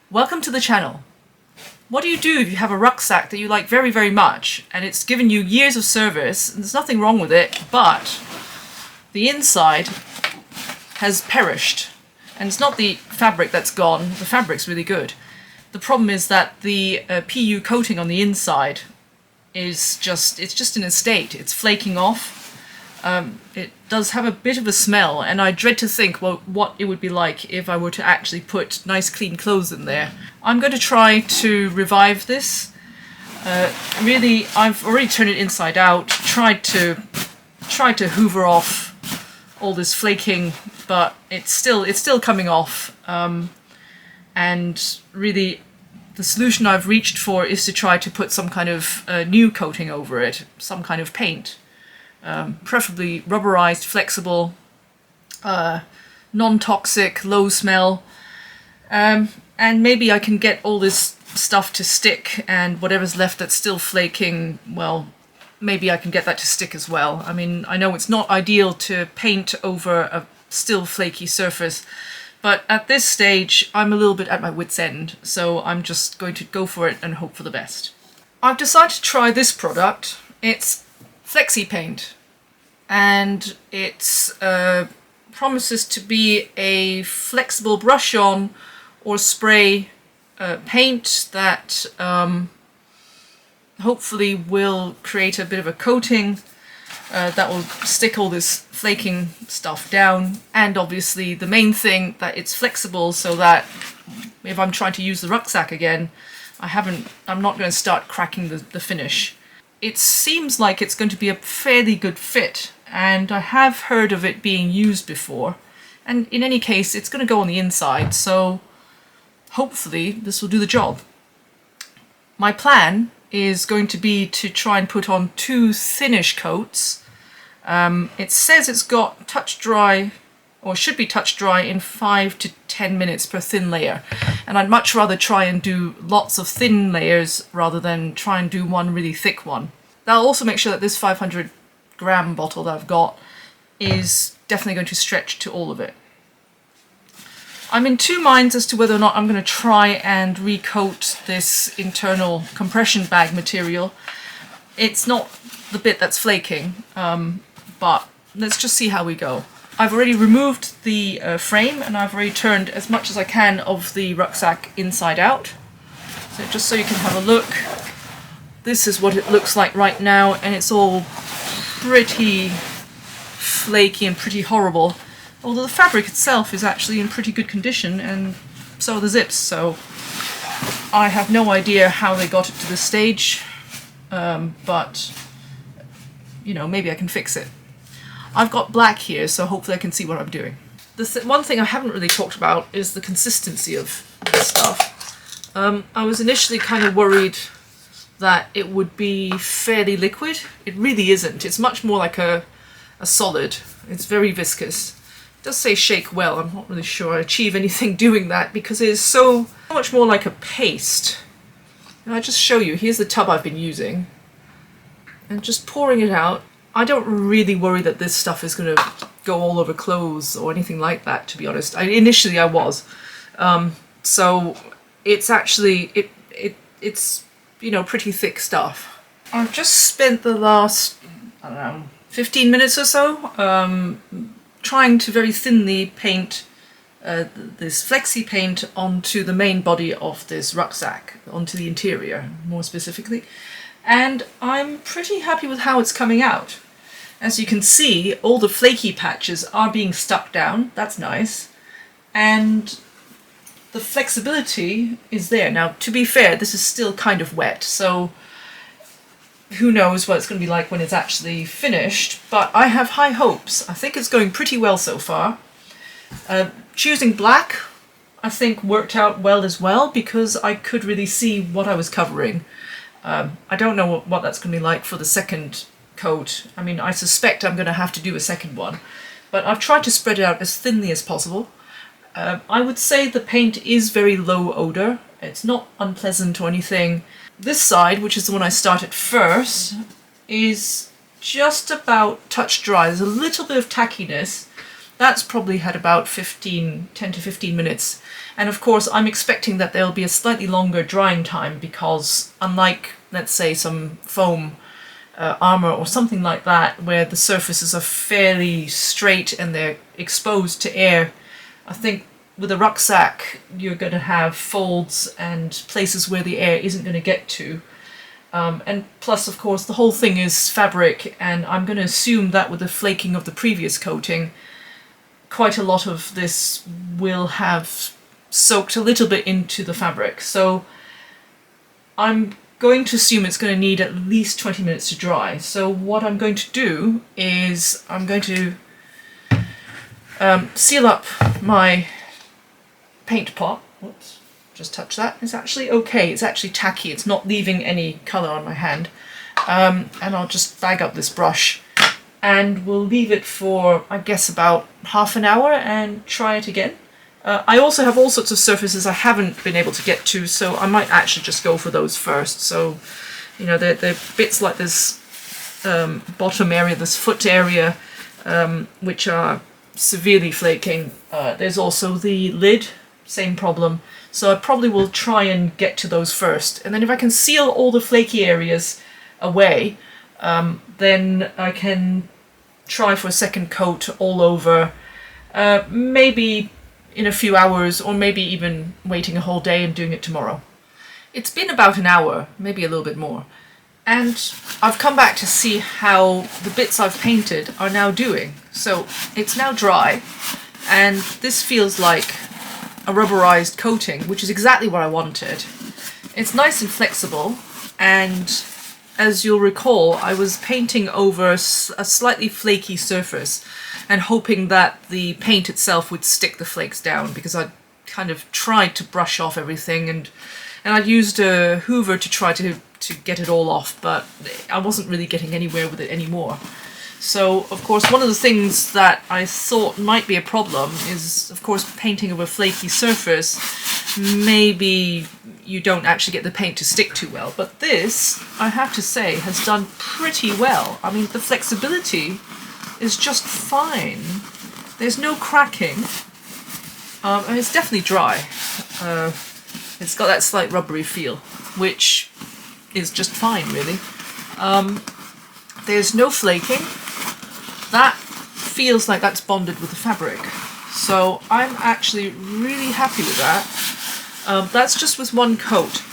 Welcome to the channel. What do you do if you have a rucksack that you like very, very much and it's given you years of service and there's nothing wrong with it, but the inside has perished? And it's not the fabric that's gone, the fabric's really good. The problem is that the PU coating on the inside is just in a state. It's flaking off. It does have a bit of a smell, and I dread to think what it would be like if I were to actually put nice clean clothes in there. I'm going to try to revive this. Really, I've already turned it inside out, tried to hoover off all this flaking, but it's still coming off. And really, the solution I've reached for is to try to put some kind of new coating over it, some kind of paint. Preferably rubberized, flexible, non-toxic, low smell, and maybe I can get all this stuff to stick, and whatever's left that's still flaking, well, maybe I can get that to stick as well. I mean, I know it's not ideal to paint over a still flaky surface, but at this stage I'm a little bit at my wit's end, so I'm just going to go for it and hope for the best. I've decided to try this product. It's Flexi Paint, and it promises to be a flexible brush-on or spray paint that hopefully will create a bit of a coating that will stick all this flaking stuff down, and obviously the main thing, that it's flexible so that if I'm trying to use the rucksack again, I'm not going to start cracking the finish. It seems like it's going to be a fairly good fit, and I have heard of it being used before, and in any case it's going to go on the inside, so hopefully this will do the job. My plan is going to be to try and put on 2 thinnish coats. It says it's got touch dry, or should be touch dry, in 5 to 10 minutes per thin layer, and I'd much rather try and do lots of thin layers rather than try and do one really thick one. That'll also make sure that this 500-gram bottle that I've got is definitely going to stretch to all of it. I'm in 2 minds as to whether or not I'm going to try and recoat this internal compression bag material. It's not the bit that's flaking, but let's just see how we go. I've already removed the frame, and I've already turned as much as I can of the rucksack inside out. So just so you can have a look, this is what it looks like right now, and it's all pretty flaky and pretty horrible. Although the fabric itself is actually in pretty good condition, and so are the zips, so I have no idea how they got it to this stage, but you know, maybe I can fix it. I've got black here, so hopefully I can see what I'm doing. One thing I haven't really talked about is the consistency of this stuff. I was initially kind of worried that it would be fairly liquid. It really isn't. It's much more like a solid. It's very viscous. It does say shake well. I'm not really sure I achieve anything doing that because it is so much more like a paste. And I'll just show you. Here's the tub I've been using. And just pouring it out. I don't really worry that this stuff is going to go all over clothes or anything like that, to be honest. Initially I was. So it's actually, it's you know, pretty thick stuff. I've just spent the last, I don't know, 15 minutes or so trying to very thinly paint this Flexi Paint onto the main body of this rucksack, onto the interior more specifically. And I'm pretty happy with how it's coming out. As you can see, all the flaky patches are being stuck down. That's nice. And the flexibility is there. Now, to be fair, this is still kind of wet, so who knows what it's going to be like when it's actually finished, but I have high hopes. I think it's going pretty well so far. Choosing black, I think, worked out well as well, because I could really see what I was covering. I don't know what that's going to be like for the second coat. I mean, I suspect I'm going to have to do a second one, but I've tried to spread it out as thinly as possible. I would say the paint is very low odour. It's not unpleasant or anything. This side, which is the one I started first, is just about touch dry. There's a little bit of tackiness, That's probably had about 10 to 15 minutes. And of course, I'm expecting that there'll be a slightly longer drying time because unlike, let's say, some foam armor or something like that, where the surfaces are fairly straight and they're exposed to air, I think with a rucksack, you're going to have folds and places where the air isn't going to get to. And plus, of course, the whole thing is fabric, and I'm going to assume that with the flaking of the previous coating, quite a lot of this will have soaked a little bit into the fabric. So I'm going to assume it's going to need at least 20 minutes to dry. So what I'm going to do is I'm going to seal up my paint pot. Whoops, just touch that. It's actually okay. It's actually tacky. It's not leaving any colour on my hand. And I'll just bag up this brush and we'll leave it for, I guess, about half an hour and try it again. I also have all sorts of surfaces I haven't been able to get to, so I might actually just go for those first. So, you know, they're bits like this bottom area, this foot area, which are severely flaking. There's also the lid, same problem. So I probably will try and get to those first. And then if I can seal all the flaky areas away, then I can try for a second coat all over, maybe in a few hours, or maybe even waiting a whole day and doing it tomorrow. It's been about an hour, maybe a little bit more, and I've come back to see how the bits I've painted are now doing. So it's now dry, and this feels like a rubberized coating, which is exactly what I wanted. It's nice and flexible, and as you'll recall, I was painting over a slightly flaky surface and hoping that the paint itself would stick the flakes down, because I kind of tried to brush off everything, and I used a hoover to try to get it all off, but I wasn't really getting anywhere with it anymore. So, of course, one of the things that I thought might be a problem is, of course, painting over a flaky surface. Maybe you don't actually get the paint to stick too well, but this, I have to say, has done pretty well. I mean, the flexibility is just fine. There's no cracking, and it's definitely dry. It's got that slight rubbery feel, which is just fine, really. There's no flaking. That feels like that's bonded with the fabric, so I'm actually really happy with that. That's just with one coat,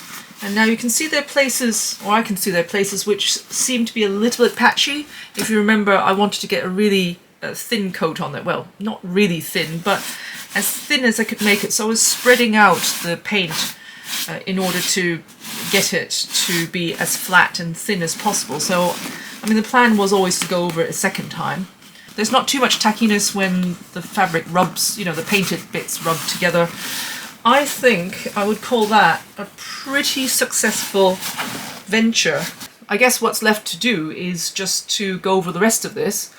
and now you can see there are places, or I can see there are places which seem to be a little bit patchy. If you remember, I wanted to get a really thin coat on there. Well, not really thin, but as thin as I could make it, so I was spreading out the paint in order to get it to be as flat and thin as possible. So, I mean, the plan was always to go over it a second time. There's not too much tackiness when the fabric rubs, you know, the painted bits rub together. I think I would call that a pretty successful venture. I guess what's left to do is just to go over the rest of this,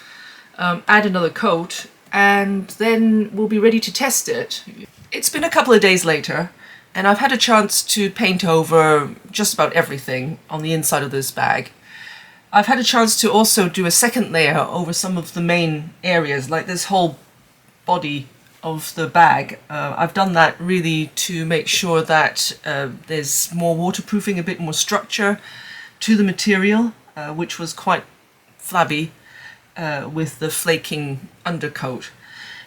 add another coat, and then we'll be ready to test it. It's been a couple of days later, and I've had a chance to paint over just about everything on the inside of this bag. I've had a chance to also do a second layer over some of the main areas, like this whole body of the bag. I've done that really to make sure that there's more waterproofing, a bit more structure to the material, which was quite flabby with the flaking undercoat.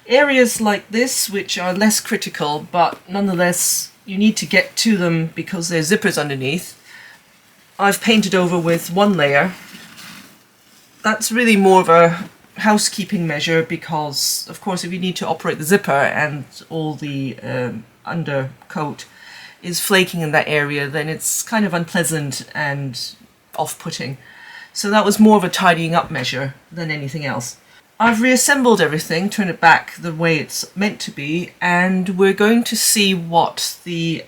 Areas like this, which are less critical, but nonetheless you need to get to them because there's zippers underneath, I've painted over with one layer. That's really more of a housekeeping measure because, of course, if you need to operate the zipper and all the undercoat is flaking in that area, then it's kind of unpleasant and off-putting. So that was more of a tidying up measure than anything else. I've reassembled everything, turned it back the way it's meant to be, and we're going to see what the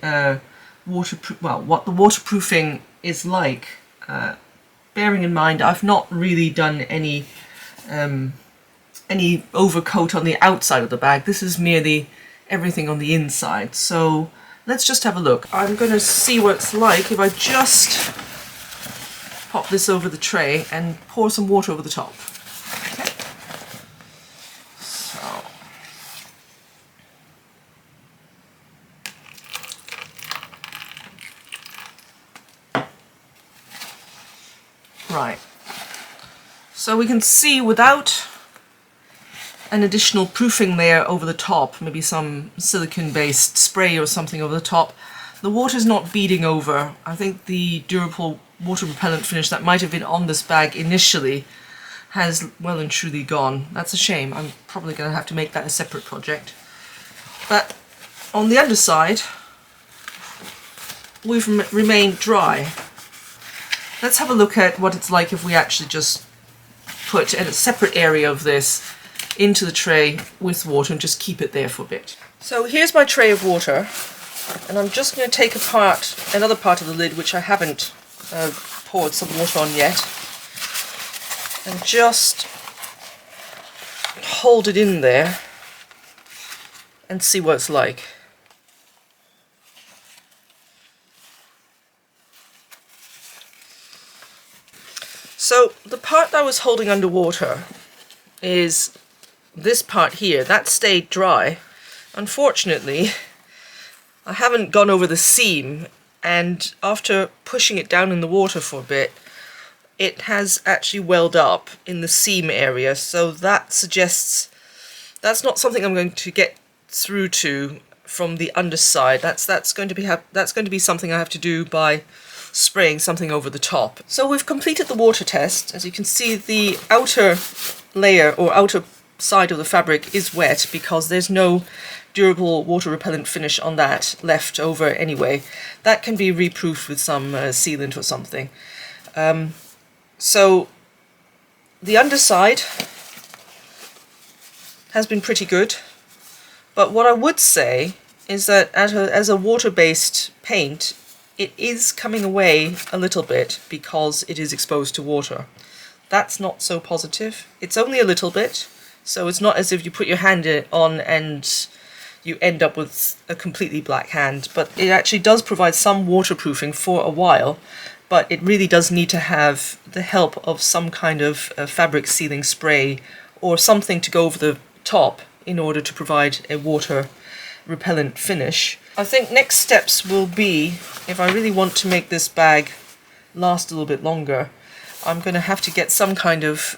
waterproofing is like. Bearing in mind, I've not really done any overcoat on the outside of the bag. This is merely everything on the inside. So let's just have a look. I'm going to see what it's like if I just pop this over the tray and pour some water over the top. Okay. So Right. So we can see without an additional proofing layer over the top, maybe some silicone-based spray or something over the top, the water's not beading over. I think the durable water repellent finish that might have been on this bag initially has well and truly gone. That's a shame. I'm probably going to have to make that a separate project. But on the underside, we've remained dry. Let's have a look at what it's like if we actually just put a separate area of this into the tray with water and just keep it there for a bit. So here's my tray of water, and I'm just going to take apart another part of the lid which I haven't poured some water on yet, and just hold it in there and see what it's like. So the part that I was holding underwater is this part here. That stayed dry. Unfortunately, I haven't gone over the seam, and after pushing it down in the water for a bit, it has actually welled up in the seam area, so that suggests that's not something I'm going to get through to from the underside. That's going to be something I have to do by spraying something over the top. So we've completed the water test. As you can see, the outer layer or outer side of the fabric is wet because there's no durable water repellent finish on that left over anyway. That can be reproofed with some sealant or something. So the underside has been pretty good, but what I would say is that as a water-based paint, it is coming away a little bit because it is exposed to water. That's not so positive. It's only a little bit, so it's not as if you put your hand on and you end up with a completely black hand, but it actually does provide some waterproofing for a while, but it really does need to have the help of some kind of fabric sealing spray or something to go over the top in order to provide a water repellent finish. I think next steps will be, if I really want to make this bag last a little bit longer, I'm going to have to get some kind of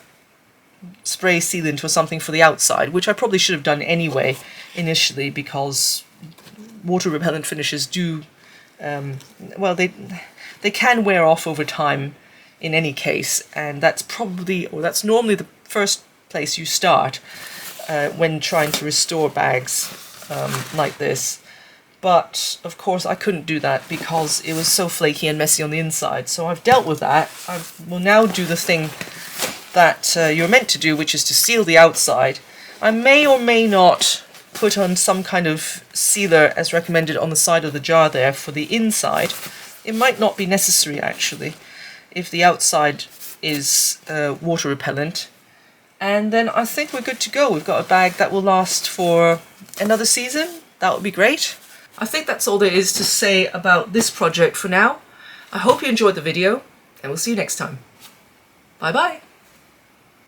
spray sealant or something for the outside, which I probably should have done anyway initially, because water repellent finishes do, well, they can wear off over time in any case, and that's normally the first place you start when trying to restore bags like this. But of course I couldn't do that because it was so flaky and messy on the inside. So I've dealt with that. I will now do the thing that you're meant to do, which is to seal the outside. I may or may not put on some kind of sealer as recommended on the side of the jar there for the inside. It might not be necessary actually if the outside is water repellent. And then I think we're good to go. We've got a bag that will last for another season. That would be great. I think that's all there is to say about this project for now. I hope you enjoyed the video, and we'll see you next time. Bye bye!